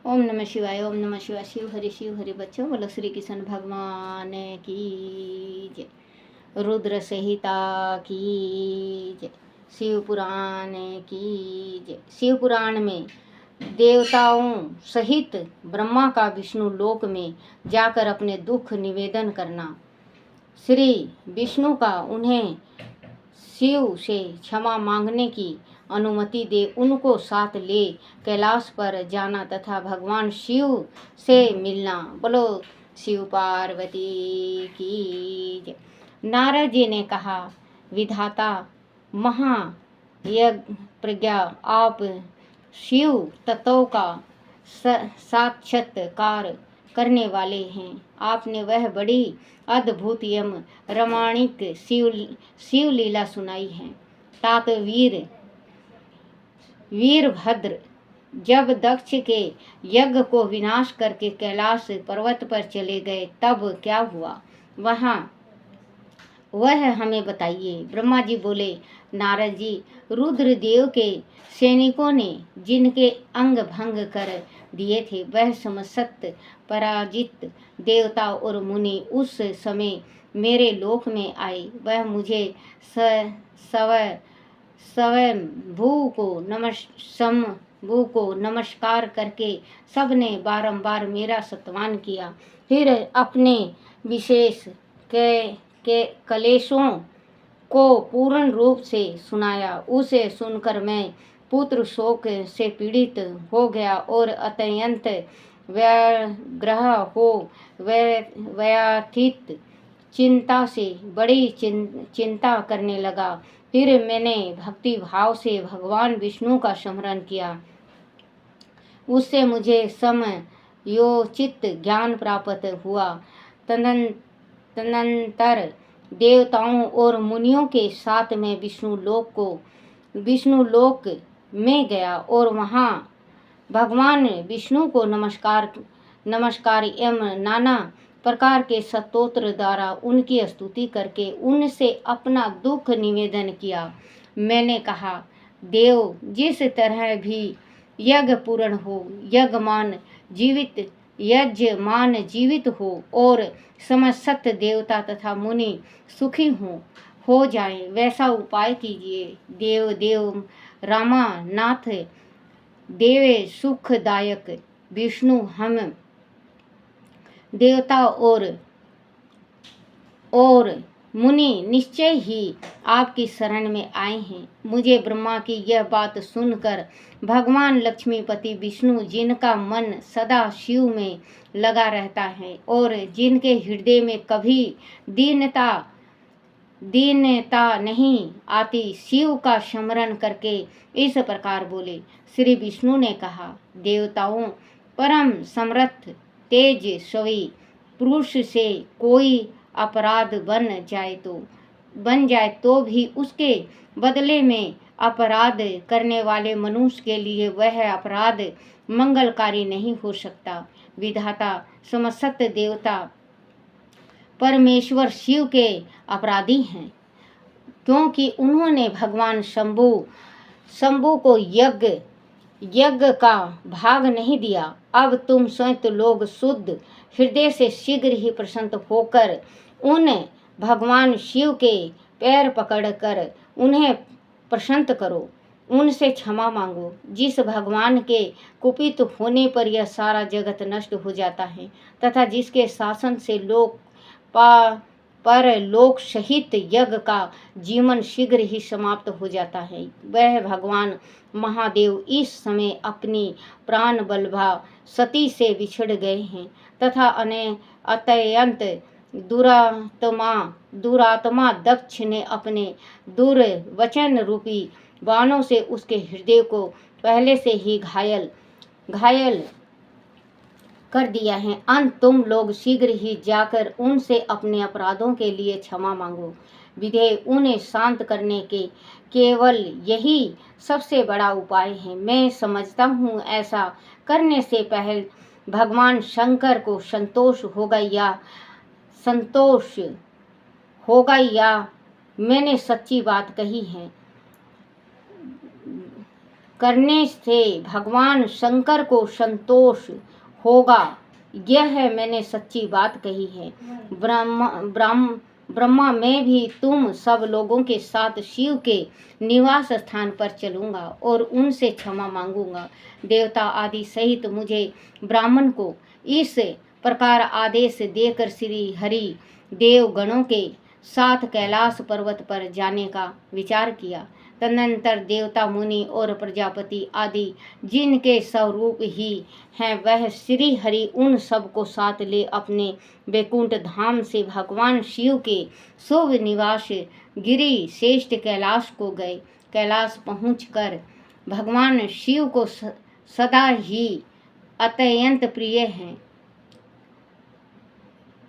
ओम नमः शिवाय। ओम नमः शिवाय। शिव हरि बच्चों, बोलो श्री कृष्ण भगवान की जय। रुद्र संहिता की जय। शिव पुराण की जय। शिव पुराण में देवताओं सहित ब्रह्मा का विष्णु लोक में जाकर अपने दुख निवेदन करना, श्री विष्णु का उन्हें शिव से क्षमा मांगने की अनुमति दे उनको साथ ले कैलाश पर जाना तथा भगवान शिव से मिलना। बोलो शिव पार्वती की जय। नारद जी ने कहा, विधाता महायज्ञ प्रज्ञा, आप शिव तत्व का साक्षात्कार करने वाले हैं। आपने वह बड़ी अद्भुत यम रमाणिक शिव लीला सुनाई है। तात वीरभद्र जब दक्ष के यज्ञ को विनाश करके कैलाश पर्वत पर चले गए तब क्या हुआ, वह हमें बताइए। ब्रह्मा जी बोले, नारद जी, रुद्रदेव के सैनिकों ने जिनके अंग भंग कर दिए थे वह समस्त पराजित देवता और मुनि उस समय मेरे लोक में आए। वह मुझे शंभू को नमस्कार करके सबने बारंबार मेरा सत्मान किया। फिर अपने विशेष के कलेशों को पूर्ण रूप से सुनाया। उसे सुनकर मैं पुत्र शोक से पीड़ित हो गया और अत्यंत व्याग्रह हो व्यथित चिंता से बड़ी चिंता करने लगा। फिर मैंने भक्ति भाव से भगवान विष्णु का स्मरण किया। उससे मुझे समयोचित ज्ञान प्राप्त हुआ। तदनंतर देवताओं और मुनियों के साथ मैं विष्णु लोक में गया और वहाँ भगवान विष्णु को नमस्कार एवं नाना प्रकार के स्तोत्र द्वारा उनकी स्तुति करके उनसे अपना दुख निवेदन किया। मैंने कहा, देव, जिस तरह भी यज्ञ पूर्ण हो, यजमान जीवित हो और समस्त देवता तथा मुनि सुखी हो जाएं, वैसा उपाय कीजिए। देव रामानाथ देव सुखदायक विष्णु, हम देवता और मुनि निश्चय ही आपकी शरण में आए हैं। मुझे ब्रह्मा की यह बात सुनकर भगवान लक्ष्मीपति विष्णु, जिनका मन सदा शिव में लगा रहता है और जिनके हृदय में कभी दीनता नहीं आती, शिव का स्मरण करके इस प्रकार बोले। श्री विष्णु ने कहा, देवताओं, परम समर्थ तेजस्वी पुरुष से कोई अपराध बन जाए तो भी उसके बदले में अपराध करने वाले मनुष्य के लिए वह अपराध मंगलकारी नहीं हो सकता। विधाता, समस्त देवता परमेश्वर शिव के अपराधी हैं, क्योंकि उन्होंने भगवान शंभू को यज्ञ का भाग नहीं दिया। अब तुम स्वयं लोग शुद्ध हृदय से शीघ्र ही प्रसन्न होकर उन भगवान शिव के पैर पकड़कर उन्हें प्रसन्न करो, उनसे क्षमा मांगो। जिस भगवान के कुपित होने पर यह सारा जगत नष्ट हो जाता है तथा जिसके शासन से पर लोक सहित यज्ञ का जीवन शीघ्र ही समाप्त हो जाता है, वह भगवान महादेव इस समय अपनी प्राण बल्लभा सती से बिछड़ गए हैं तथा अत्यंत दुरात्मा दक्ष ने अपने दुर्वचन रूपी बाणों से उसके हृदय को पहले से ही घायल कर दिया है। अंत तुम लोग शीघ्र ही जाकर उनसे अपने अपराधों के लिए क्षमा मांगो। विधेय, उन्हें शांत करने के केवल यही सबसे बड़ा उपाय है। मैं समझता हूँ ऐसा करने से पहले भगवान शंकर को संतोष होगा या मैंने सच्ची बात कही है। करने से भगवान शंकर को संतोष होगा, यह मैंने सच्ची बात कही है। ब्रह्मा मैं भी तुम सब लोगों के साथ शिव के निवास स्थान पर चलूंगा और उनसे क्षमा मांगूंगा। देवता आदि सहित मुझे ब्राह्मण को इस प्रकार आदेश देकर श्री हरि देव गणों के साथ कैलाश पर्वत पर जाने का विचार किया। तदनंतर देवता मुनि और प्रजापति आदि जिनके स्वरूप ही हैं, वह श्री हरि उन सबको साथ ले अपने वैकुंठ धाम से भगवान शिव के शुभ निवास गिरि श्रेष्ठ कैलाश को गए। कैलाश पहुंचकर भगवान शिव को सदा ही अत्यंत प्रिय हैं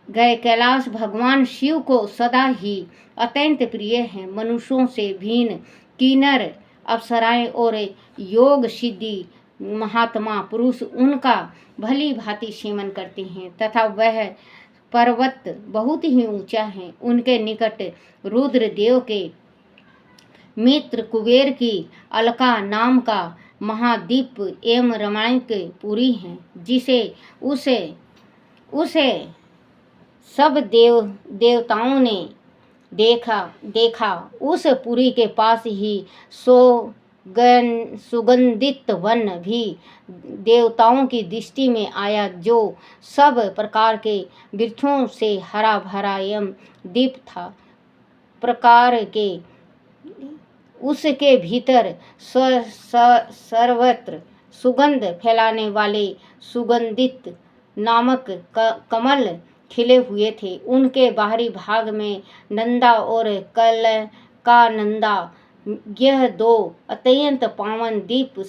कैलाश भगवान शिव को सदा ही अत्यंत प्रिय हैं। मनुष्यों से भिन्न किन्नर अप्सराएं और योग सिद्धि महात्मा पुरुष उनका भली भांति सेवन करते हैं तथा वह पर्वत बहुत ही ऊंचा है। उनके निकट रुद्र देव के मित्र कुबेर की अलका नाम का महाद्वीप एवं रमणीक पुरी है, जिसे उसे सब देवताओं ने देखा। उस पुरी के पास ही सुगंधित वन भी देवताओं की दृष्टि में आया, जो सब प्रकार के वृक्षों से हरा भरा एवं दीप था। प्रकार के उसके भीतर सर्वत्र सुगंध फैलाने वाले सुगंधित नामक कमल खिले हुए थे। उनके बाहरी भाग में नंदा और कलकानंदा, यह दो अत्यंत पावन दीप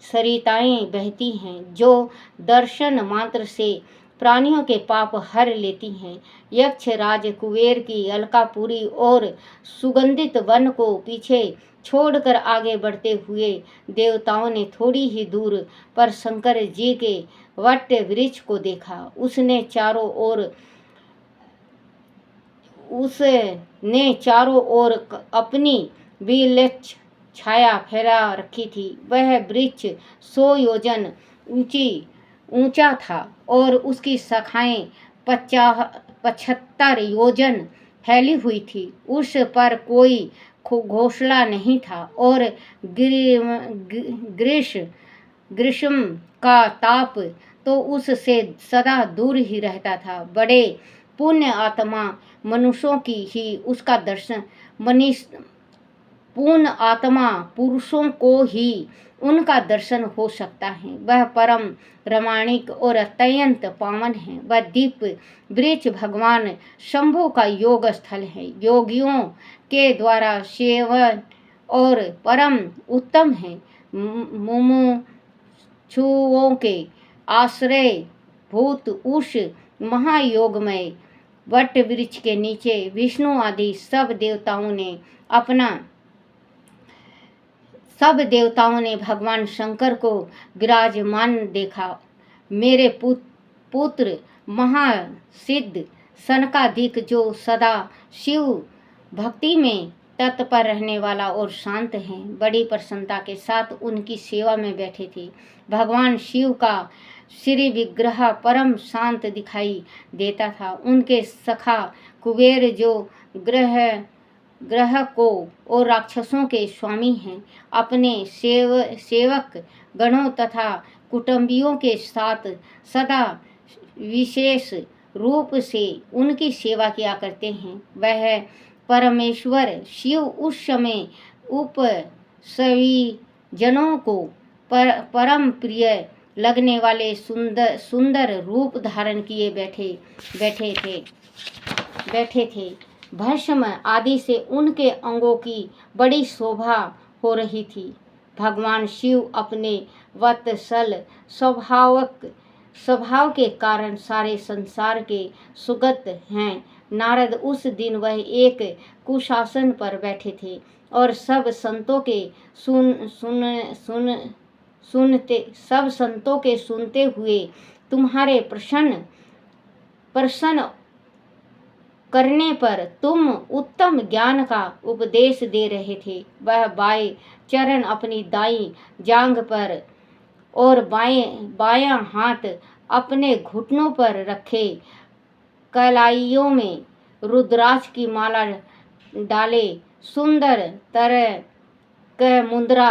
सरिताएं बहती हैं, जो दर्शन मात्र से प्राणियों के पाप हर लेती हैं। यक्ष राज कुबेर की अलकापुरी और सुगंधित वन को पीछे छोड़कर आगे बढ़ते हुए देवताओं ने थोड़ी ही दूर पर शंकर जी के वट वृक्ष को देखा। उसने चारों ओर अपनी विलक्षण छाया फैला रखी थी। वह वृक्ष 100 योजन ऊंचा था और उसकी शाखाएं 75 योजन फैली हुई थी। उस पर कोई घोंसला नहीं था और ग्रीष्म का ताप तो उससे सदा दूर ही रहता था। बड़े पुण्य आत्मा मनुष्यों की ही उसका दर्शन पूर्ण आत्मा पुरुषों को ही उनका दर्शन हो सकता है। वह परम रमणीक और अत्यंत पावन है। वह दीप वृक्ष भगवान शंभु का योग स्थल है। योगियों के द्वारा सेवन और परम उत्तम है। मुमुक्षुओं के आश्रय भूत उस महायोगमय वट वृक्ष के नीचे विष्णु आदि सब देवताओं ने भगवान शंकर को विराजमान देखा। मेरे पुत्र महासिद्ध सनकादिक, जो सदा शिव भक्ति में तत्पर रहने वाला और शांत हैं, बड़ी प्रसन्नता के साथ उनकी सेवा में बैठे थे। भगवान शिव का श्री विग्रह परम शांत दिखाई देता था। उनके सखा कुबेर, जो ग्रह को और राक्षसों के स्वामी हैं, अपने सेवक गणों तथा कुटुंबियों के साथ सदा विशेष रूप से उनकी सेवा किया करते हैं। वह परमेश्वर शिव उस समय सभी जनों को परम प्रिय लगने वाले सुंदर रूप धारण किए बैठे थे। भस्म आदि से उनके अंगों की बड़ी शोभा हो रही थी। भगवान शिव अपने वत्सल स्वभाव के कारण सारे संसार के सुगत हैं। नारद उस दिन वह एक कुशासन पर बैठे थे और सब संतों के सुनते हुए तुम्हारे प्रसन्न करने पर तुम उत्तम ज्ञान का उपदेश दे रहे थे। वह बाएं चरण अपनी दाई जांघ पर और बायां हाथ अपने घुटनों पर रखे, कलाइयों में रुद्राक्ष की माला डाले सुंदर तरह के मुद्रा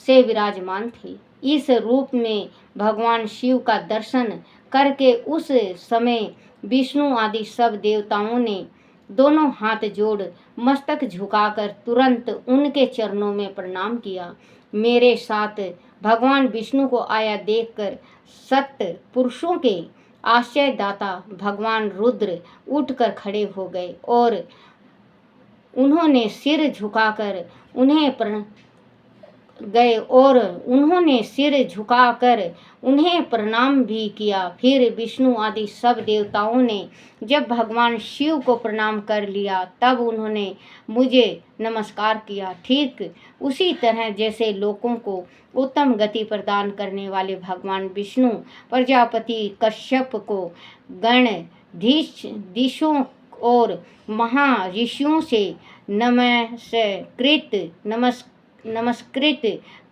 से विराजमान थे। इस रूप में भगवान शिव का दर्शन करके उस समय विष्णु आदि सब देवताओं ने दोनों हाथ जोड़ मस्तक झुकाकर तुरंत उनके चरणों में प्रणाम किया। मेरे साथ भगवान विष्णु को आया देखकर सत्य पुरुषों के आश्रयदाता भगवान रुद्र उठकर खड़े हो गए और उन्होंने सिर झुकाकर उन्हें प्रणाम भी किया। फिर विष्णु आदि सब देवताओं ने जब भगवान शिव को प्रणाम कर लिया तब उन्होंने मुझे नमस्कार किया। ठीक उसी तरह जैसे लोगों को उत्तम गति प्रदान करने वाले भगवान विष्णु प्रजापति कश्यप को गणधीशों और महर्षियों से नमस्कृत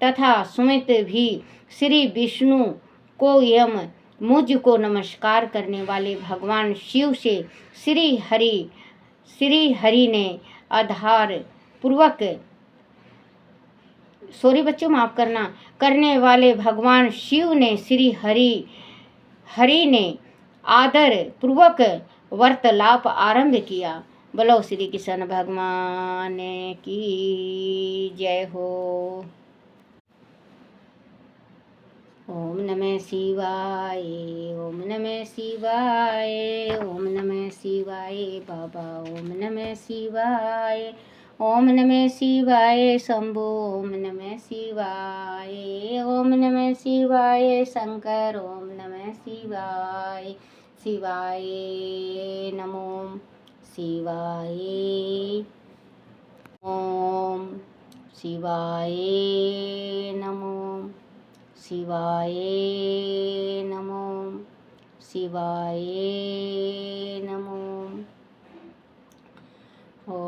तथा सुमित भी श्री विष्णु को यम मुझको नमस्कार करने वाले भगवान शिव से श्री हरि ने आधार पूर्वक माफ करना करने वाले भगवान शिव ने श्री हरि ने आदर पूर्वक वार्तालाप आरंभ किया। बोलो श्री कृष्ण भगवान की जय हो। ओम नमः शिवाय, ओम नमः शिवाय, ओम नमः शिवाय बाबा, ओम नमः शिवाय, ओम नमः शिवाय शंभो, ओम नमः शिवाय, ओम नमः शिवाय शंकर, ओम नमः शिवाय, शिवाय नमो शिवाय, ओम शिवाय नमो शिवाय नमो शिवाय नमो। ओम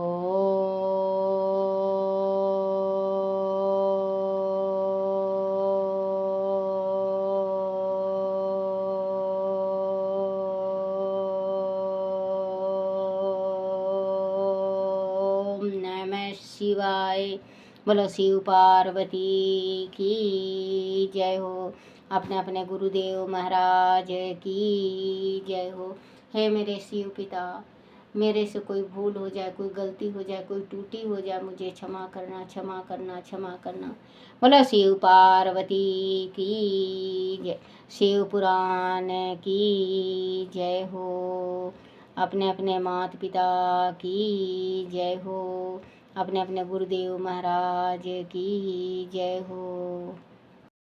नमः शिवाय। बोलो शिव पार्वती की जय हो। अपने अपने गुरुदेव महाराज की जय हो। हे मेरे शिव पिता, मेरे से कोई भूल हो जाए, कोई गलती हो जाए, कोई टूटी हो जाए, मुझे क्षमा करना, क्षमा करना, क्षमा करना। बोलो शिव पार्वती की जय। शिव पुराण की जय हो। अपने अपने माता पिता की जय हो। अपने अपने गुरुदेव महाराज की जय हो।